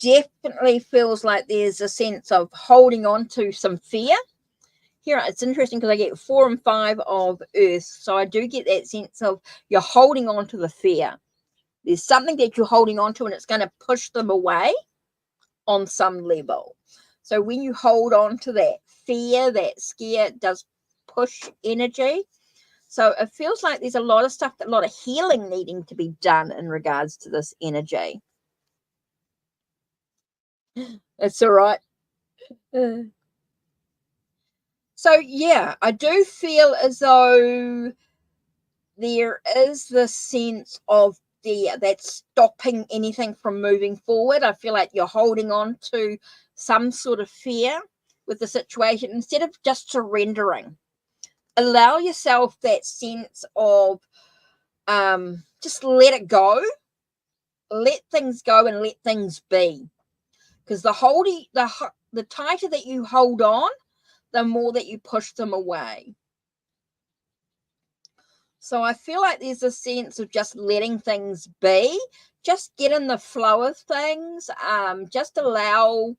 definitely feels like there's a sense of holding on to some fear. Here, it's interesting because I get 4 and 5 of earth. So I do get that sense of you're holding on to the fear. There's something that you're holding on to and it's going to push them away on some level. So when you hold on to that fear, that scare, it does push energy. So it feels like there's a lot of stuff, a lot of healing needing to be done in regards to this energy. It's all right. So yeah, I do feel as though there is this sense of that's stopping anything from moving forward. I feel like you're holding on to some sort of fear with the situation instead of just surrendering. Allow yourself that sense of just let it go, let things go and let things be. Because the tighter that you hold on, the more that you push them away. So I feel like there's a sense of just letting things be, just get in the flow of things, just allow,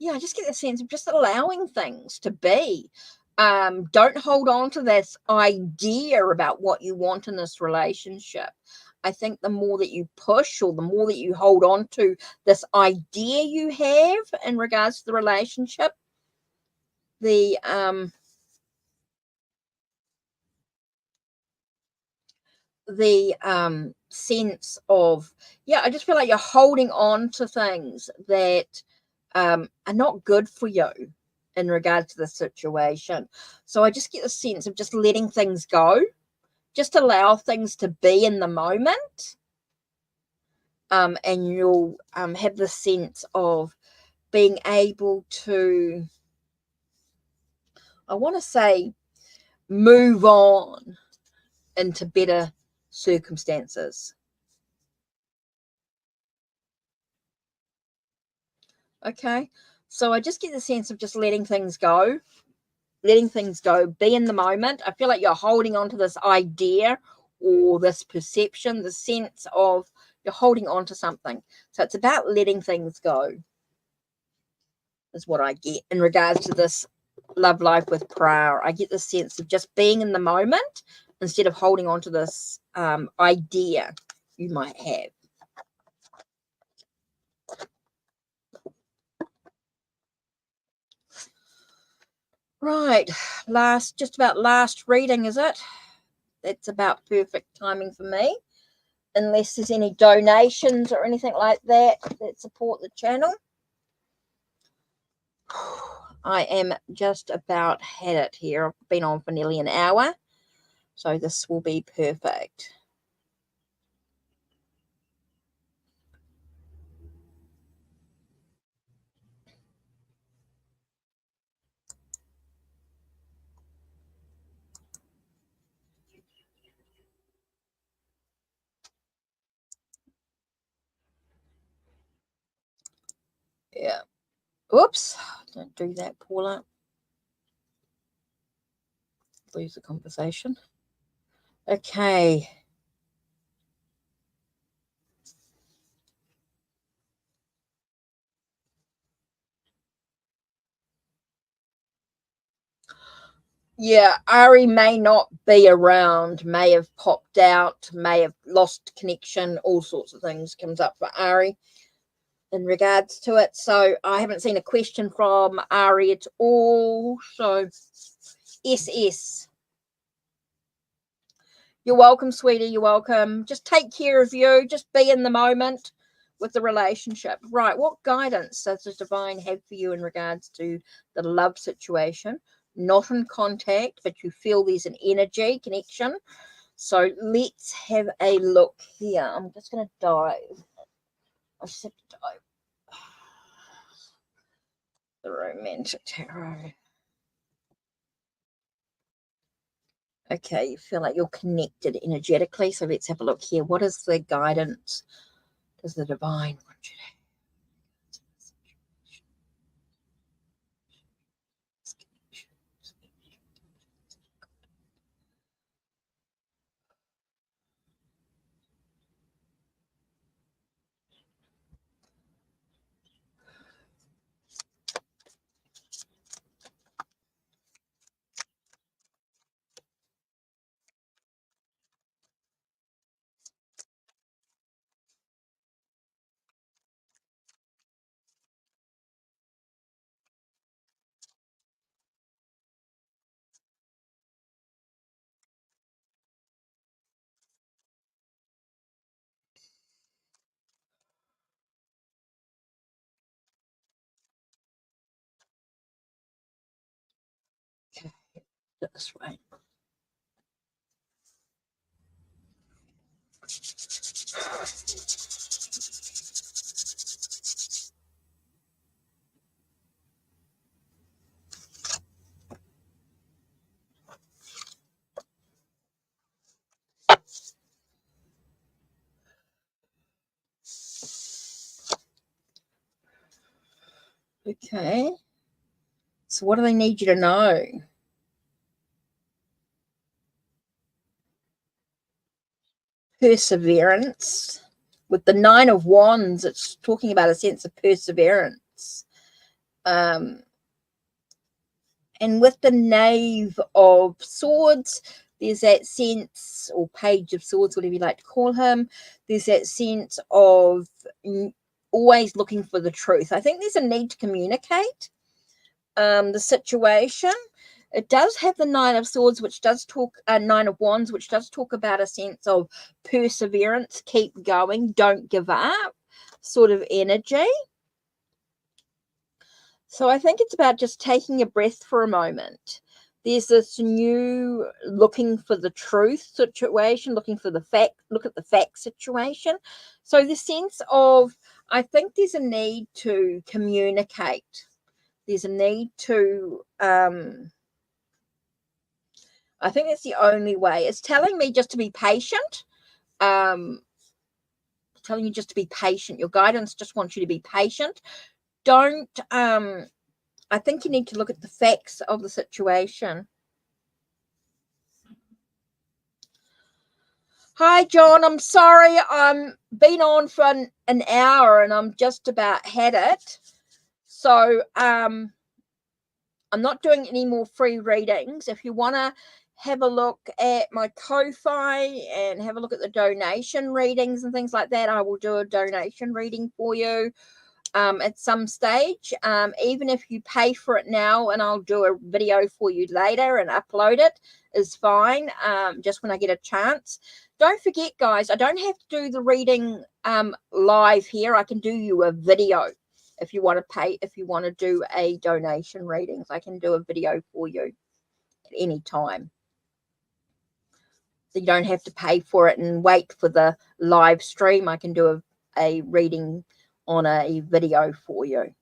just get the sense of just allowing things to be. Don't hold on to this idea about what you want in this relationship. I think the more that you push or the more that you hold on to this idea you have in regards to the relationship, the sense of, I just feel like you're holding on to things that are not good for you in regard to the situation. So I just get the sense of just letting things go, just allow things to be in the moment, and you'll have the sense of being able to, I want to say, move on into better circumstances. Okay, so I just get the sense of just letting things go, be in the moment. I feel like you're holding on to this idea or this perception, the sense of you're holding on to something. So it's about letting things go, is what I get in regards to this love life with prayer. I get the sense of just being in the moment instead of holding on to this idea you might have. Right, just about last reading, is it? That's about perfect timing for me, unless there's any donations or anything like that support the channel. I am just about had it here. I've been on for nearly an hour, so this will be perfect. Yeah. Oops. Don't do that, Paula. Lose the conversation. Okay. Yeah, Ari may not be around, may have popped out, may have lost connection, all sorts of things comes up for Ari in regards to it. So I haven't seen a question from Ari at all. So SS. You're welcome, sweetie. You're welcome. Just take care of you. Just be in the moment with the relationship. Right. What guidance does the divine have for you in regards to the love situation? Not in contact, but you feel there's an energy connection. So let's have a look here. I'm just going to dive. I just have to dive. The romantic tarot. Okay, you feel like you're connected energetically. So let's have a look here. What is the guidance? Does the divine want you to have? This way. Okay. So what do they need you to know? Perseverance. With the Nine of Wands, it's talking about a sense of perseverance. And with the Knave of Swords, there's that sense, or Page of Swords, whatever you like to call him, there's that sense of always looking for the truth. I think there's a need to communicate the situation. It does have the Nine of Swords, which does talk, Nine of Wands, which does talk about a sense of perseverance, keep going, don't give up sort of energy. So I think it's about just taking a breath for a moment. There's this new looking for the truth situation, looking for the fact, look at the fact situation. So the sense of, I think there's a need to communicate. There's a need to, I think that's the only way. It's telling me just to be patient. Telling you just to be patient. Your guidance just wants you to be patient. Don't, I think you need to look at the facts of the situation. Hi, John. I'm sorry. I'm been on for an hour and I'm just about had it. So, I'm not doing any more free readings. If you want to have a look at my Ko-Fi and have a look at the donation readings and things like that, I will do a donation reading for you at some stage. Even if you pay for it now and I'll do a video for you later and upload it is fine, just when I get a chance. Don't forget, guys, I don't have to do the reading live here. I can do you a video. If you want to pay, if you want to do a donation readings, I can do a video for you at any time. So you don't have to pay for it and wait for the live stream. I can do a reading on a video for you.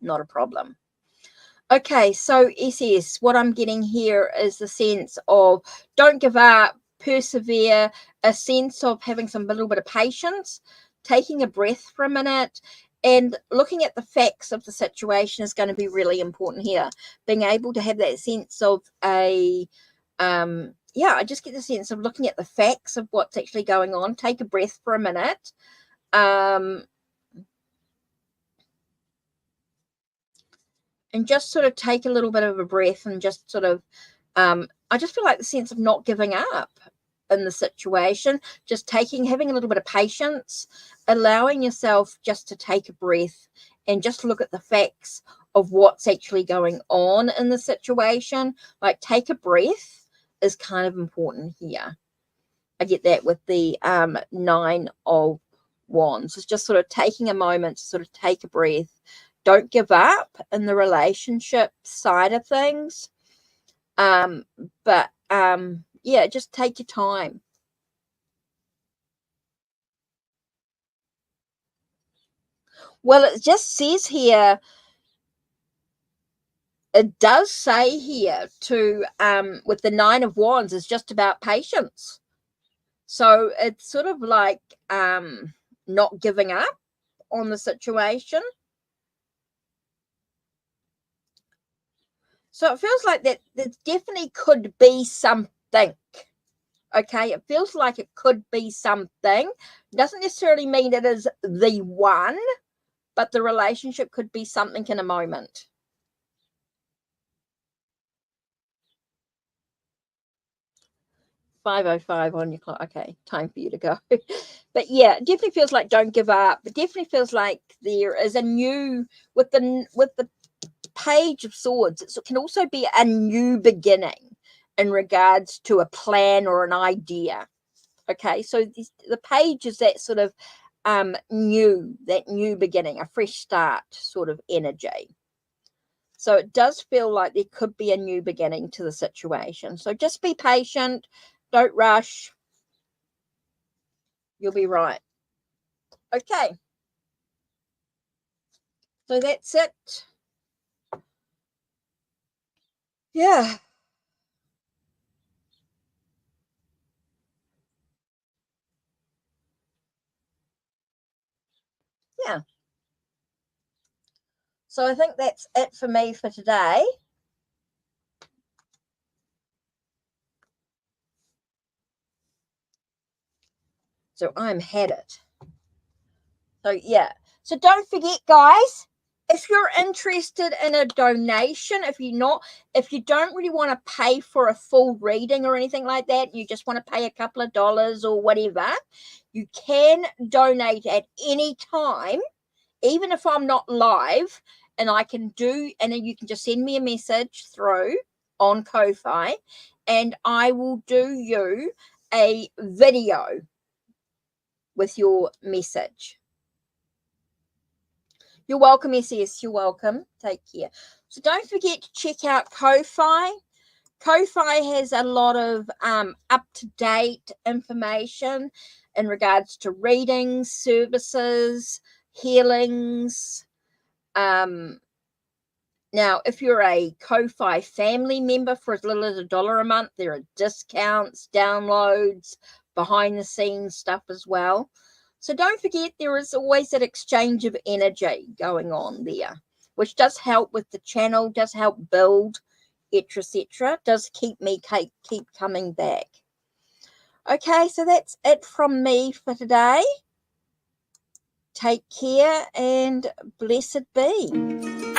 Not a problem. Okay, so SS, what I'm getting here is the sense of don't give up, persevere, a sense of having some little bit of patience, taking a breath for a minute, and looking at the facts of the situation is going to be really important here. Being able to have that sense of a, yeah, I just get the sense of looking at the facts of what's actually going on. Take a breath for a minute. And just sort of take a little bit of a breath and just sort of, I just feel like the sense of not giving up in the situation, just having a little bit of patience, allowing yourself just to take a breath and just look at the facts of what's actually going on in the situation. Like, take a breath is kind of important here. I get that with the Nine of Wands. It's just sort of taking a moment to sort of take a breath. Don't give up in the relationship side of things. Yeah, just take your time. Well, it just says here, it does say here to, with the Nine of Wands, is just about patience. So it's sort of like not giving up on the situation. So it feels like that there definitely could be something. Okay, it feels like it could be something. Doesn't necessarily mean it is the one, but the relationship could be something in a moment. .505 on your clock. Okay, time for you to go. But yeah, it definitely feels like don't give up. It definitely feels like there is a new, with the Page of Swords, it can also be a new beginning in regards to a plan or an idea. Okay, so the page is that sort of new beginning, a fresh start sort of energy. So it does feel like there could be a new beginning to the situation. So just be patient. Don't rush. You'll be right. Okay. So that's it. Yeah. Yeah. So I think that's it for me for today. So I'm headed. So yeah. So don't forget, guys, if you're interested in a donation, if you don't really want to pay for a full reading or anything like that, you just want to pay a couple of dollars or whatever, you can donate at any time, even if I'm not live, and then you can just send me a message through on Ko-Fi, and I will do you a video with your message. You're welcome, SS. You're welcome. Take care. So don't forget to check out Ko-Fi. Ko-Fi has a lot of up-to-date information in regards to readings, services, healings. Now, if you're a Ko-Fi family member for as little as $1 a month, there are discounts, downloads, behind-the-scenes stuff as well. So don't forget, there is always that exchange of energy going on there, which does help with the channel, does help build, etc. Does keep me keep coming back. Okay, so that's it from me for today. Take care and blessed be.